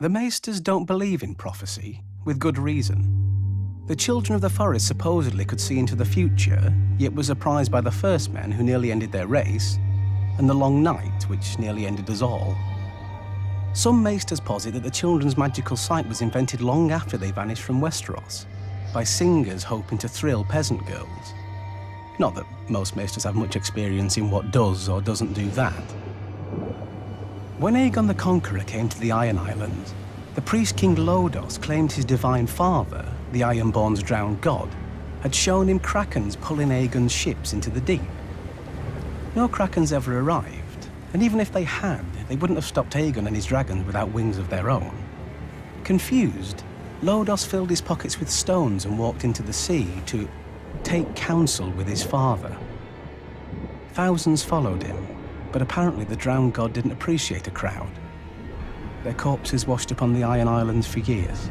The Maesters don't believe in prophecy, with good reason. The Children of the Forest supposedly could see into the future, yet were surprised by the First Men, who nearly ended their race, and the Long Night, which nearly ended us all. Some Maesters posit that the children's magical sight was invented long after they vanished from Westeros, by singers hoping to thrill peasant girls. Not that most Maesters have much experience in what does or doesn't do that. When Aegon the Conqueror came to the Iron Islands, the priest King Lodos claimed his divine father, the Ironborn's drowned god, had shown him krakens pulling Aegon's ships into the deep. No krakens ever arrived, and even if they had, they wouldn't have stopped Aegon and his dragons without wings of their own. Confused, Lodos filled his pockets with stones and walked into the sea to take counsel with his father. Thousands followed him, but apparently the drowned god didn't appreciate a crowd. Their corpses washed upon the Iron Islands for years.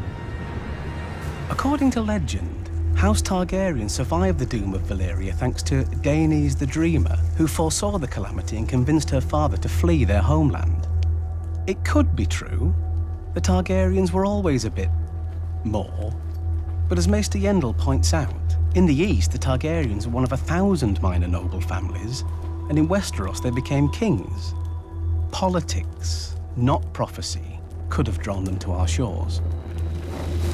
According to legend, House Targaryen survived the doom of Valyria thanks to Daenys the Dreamer, who foresaw the calamity and convinced her father to flee their homeland. It could be true. The Targaryens were always a bit more. But as Maester Yendel points out, in the East, the Targaryens were one of 1,000 minor noble families, and in Westeros they became kings. Politics, not prophecy, could have drawn them to our shores.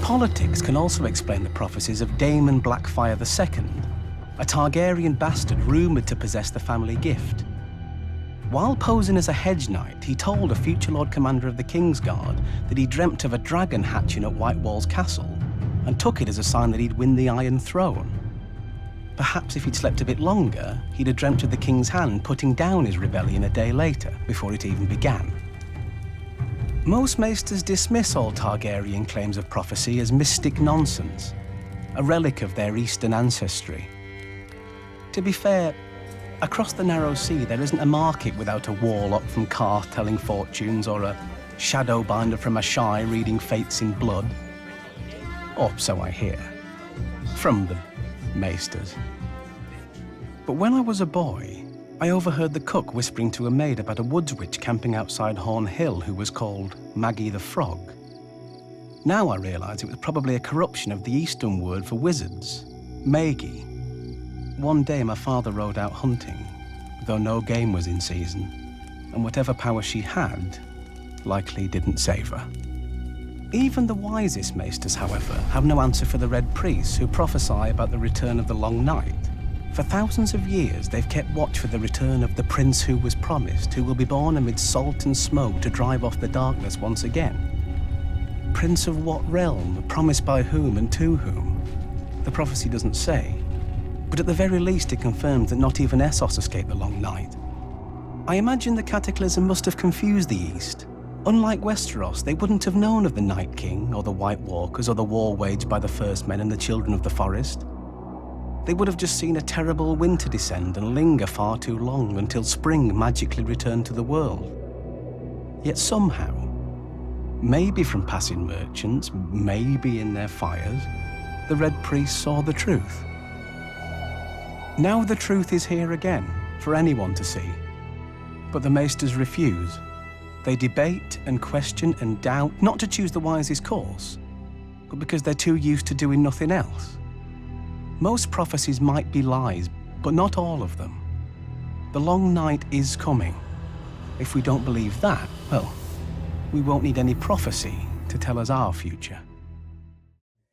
Politics can also explain the prophecies of Daemon Blackfyre II, a Targaryen bastard rumoured to possess the family gift. While posing as a hedge knight, he told a future Lord Commander of the Kingsguard that he dreamt of a dragon hatching at White Walls Castle, and took it as a sign that he'd win the Iron Throne. Perhaps if he'd slept a bit longer, he'd have dreamt of the King's Hand putting down his rebellion a day later, before it even began. Most Maesters dismiss all Targaryen claims of prophecy as mystic nonsense, a relic of their Eastern ancestry. To be fair, across the Narrow Sea there isn't a market without a warlock from Qarth telling fortunes or a shadowbinder from Asshai reading fates in blood. Or so I hear. From the Maesters. But when I was a boy, I overheard the cook whispering to a maid about a woods witch camping outside Horn Hill who was called Maggie the Frog. Now I realise it was probably a corruption of the Eastern word for wizards, Magi. One day my father rode out hunting, though no game was in season, and whatever power she had likely didn't save her. Even the wisest Maesters, however, have no answer for the Red Priests who prophesy about the return of the Long Night. For thousands of years, they've kept watch for the return of the prince who was promised, who will be born amid salt and smoke to drive off the darkness once again. Prince of what realm, promised by whom and to whom? The prophecy doesn't say, but at the very least it confirms that not even Essos escaped the Long Night. I imagine the Cataclysm must have confused the East. Unlike Westeros, they wouldn't have known of the Night King, or the White Walkers, or the war waged by the First Men and the Children of the Forest. They would have just seen a terrible winter descend and linger far too long until spring magically returned to the world. Yet somehow, maybe from passing merchants, maybe in their fires, the Red Priests saw the truth. Now the truth is here again, for anyone to see. But the Maesters refuse. They debate and question and doubt, not to choose the wisest course, but because they're too used to doing nothing else. Most prophecies might be lies, but not all of them. The Long Night is coming. If we don't believe that, well, we won't need any prophecy to tell us our future.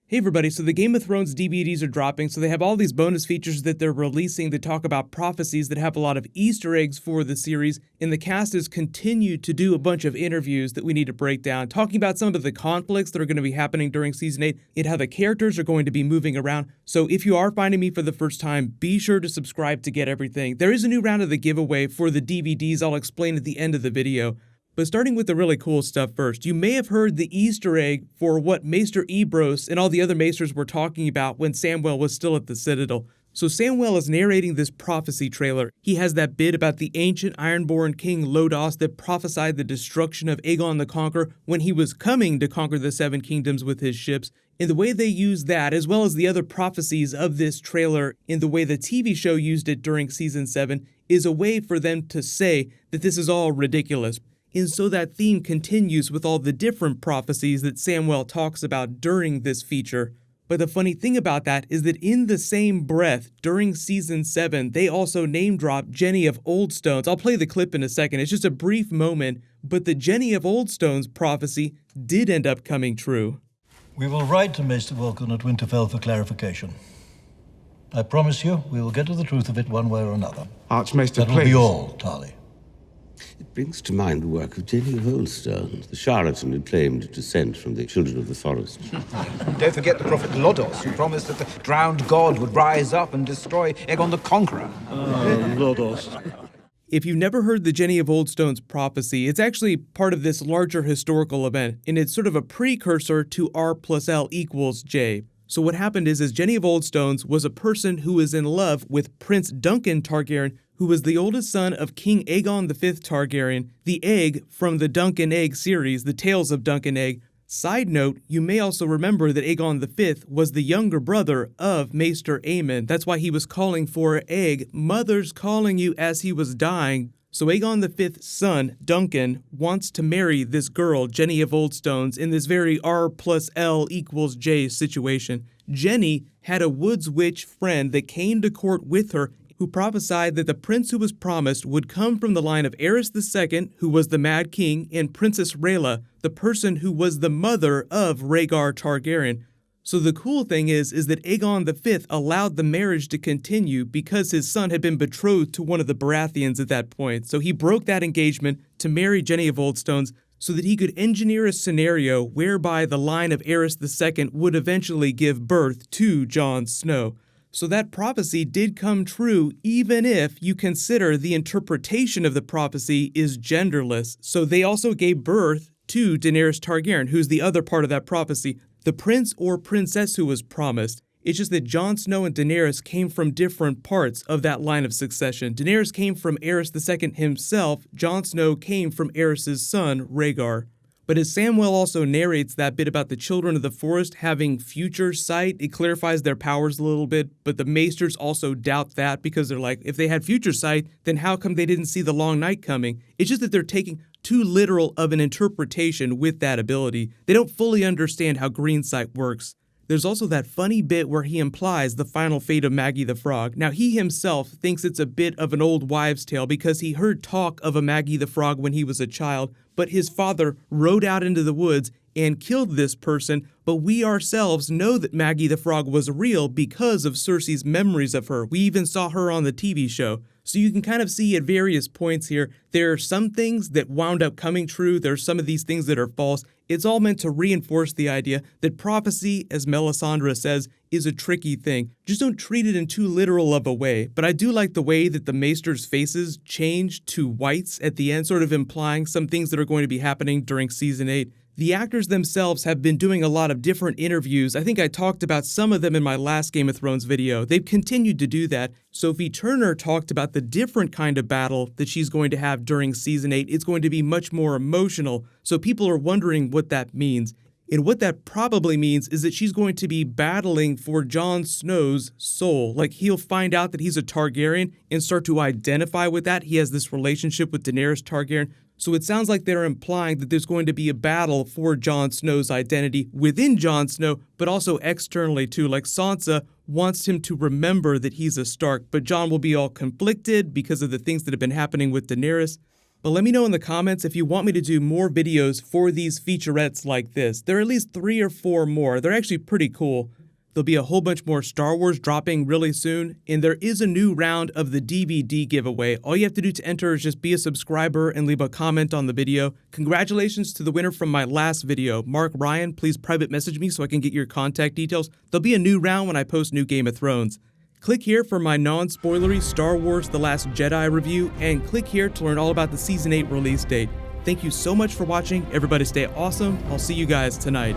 Hey everybody, so the Game of Thrones DVDs are dropping, so they have all these bonus features that they're releasing that talk about prophecies that have a lot of Easter eggs for the series, and the cast has continued to do a bunch of interviews that we need to break down, talking about some of the conflicts that are going to be happening during Season 8, and how the characters are going to be moving around. So if you are finding me for the first time, be sure to subscribe to get everything. There is a new round of the giveaway for the DVDs I'll explain at the end of the video. But starting with the really cool stuff first, you may have heard the Easter egg for what Maester Ebrose and all the other Maesters were talking about when Samwell was still at the Citadel. So Samwell is narrating this prophecy trailer. He has that bit about the ancient Ironborn King Lodos that prophesied the destruction of Aegon the Conqueror when he was coming to conquer the Seven Kingdoms with his ships. And the way they use that, as well as the other prophecies of this trailer in the way the TV show used it during Season 7, is a way for them to say that this is all ridiculous. And so that theme continues with all the different prophecies that Samwell talks about during this feature. But the funny thing about that is that in the same breath, during Season 7, they also name-drop Jenny of Oldstones. I'll play the clip in a second. It's just a brief moment, but the Jenny of Oldstones prophecy did end up coming true. We will write to Maester Vulcan at Winterfell for clarification. I promise you, we will get to the truth of it one way or another. Archmaester, That will please. be all, Tarly. It brings to mind the work of Jenny of Oldstones, the charlatan who claimed descent from the children of the forest. Don't forget the prophet Lodos, who promised that the drowned god would rise up and destroy Aegon the Conqueror. Lodos. If you've never heard the Jenny of Oldstones prophecy, it's actually part of this larger historical event, and it's sort of a precursor to R+L=J. So what happened is Jenny of Oldstones was a person who was in love with Prince Duncan Targaryen, who was the oldest son of King Aegon V Targaryen, the egg from the Dunk and Egg series, The Tales of Dunk and Egg. Side note, you may also remember that Aegon V was the younger brother of Maester Aemon. That's why he was calling for Egg, mother's calling you, as he was dying. So Aegon V's son, Duncan, wants to marry this girl, Jenny of Oldstones, in this very R+L=J situation. Jenny had a Woods Witch friend that came to court with her, who prophesied that the prince who was promised would come from the line of Aerys II, who was the Mad King, and Princess Rhaella, the person who was the mother of Rhaegar Targaryen. So the cool thing is that Aegon V allowed the marriage to continue because his son had been betrothed to one of the Baratheons at that point. So he broke that engagement to marry Jenny of Oldstones so that he could engineer a scenario whereby the line of Aerys II would eventually give birth to Jon Snow. So that prophecy did come true, even if you consider the interpretation of the prophecy is genderless. So they also gave birth to Daenerys Targaryen, who's the other part of that prophecy, the prince or princess who was promised. It's just that Jon Snow and Daenerys came from different parts of that line of succession. Daenerys came from Aerys II himself, Jon Snow came from Aerys' son, Rhaegar. But as Samwell also narrates that bit about the Children of the Forest having future sight, it clarifies their powers a little bit, but the Maesters also doubt that because they're like, if they had future sight, then how come they didn't see the long night coming? It's just that they're taking too literal of an interpretation with that ability. They don't fully understand how green sight works. There's also that funny bit where he implies the final fate of Maggie the Frog. Now, he himself thinks it's a bit of an old wives' tale because he heard talk of a Maggie the Frog when he was a child, but his father rode out into the woods and killed this person, but we ourselves know that Maggie the Frog was real because of Cersei's memories of her. We even saw her on the TV show. So you can kind of see at various points here, there are some things that wound up coming true, there are some of these things that are false. It's all meant to reinforce the idea that prophecy, as Melisandre says, is a tricky thing. Just don't treat it in too literal of a way. But I do like the way that the Maesters' faces change to whites at the end, sort of implying some things that are going to be happening during Season 8. The actors themselves have been doing a lot of different interviews. I think I talked about some of them in my last Game of Thrones video. They've continued to do that. Sophie Turner talked about the different kind of battle that she's going to have during Season 8. It's going to be much more emotional. So people are wondering what that means. And what that probably means is that she's going to be battling for Jon Snow's soul. Like, he'll find out that he's a Targaryen and start to identify with that. He has this relationship with Daenerys Targaryen. So it sounds like they're implying that there's going to be a battle for Jon Snow's identity within Jon Snow, but also externally too. Like, Sansa wants him to remember that he's a Stark, but Jon will be all conflicted because of the things that have been happening with Daenerys. But let me know in the comments if you want me to do more videos for these featurettes like this. There are at least 3 or 4 more. They're actually pretty cool. There'll be a whole bunch more Star Wars dropping really soon, and there is a new round of the DVD giveaway. All you have to do to enter is just be a subscriber and leave a comment on the video. Congratulations to the winner from my last video, Mark Ryan. Please private message me so I can get your contact details. There'll be a new round when I post new Game of Thrones. Click here for my non-spoilery Star Wars The Last Jedi review, and click here to learn all about the Season 8 release date. Thank you so much for watching. Everybody stay awesome. I'll see you guys tonight.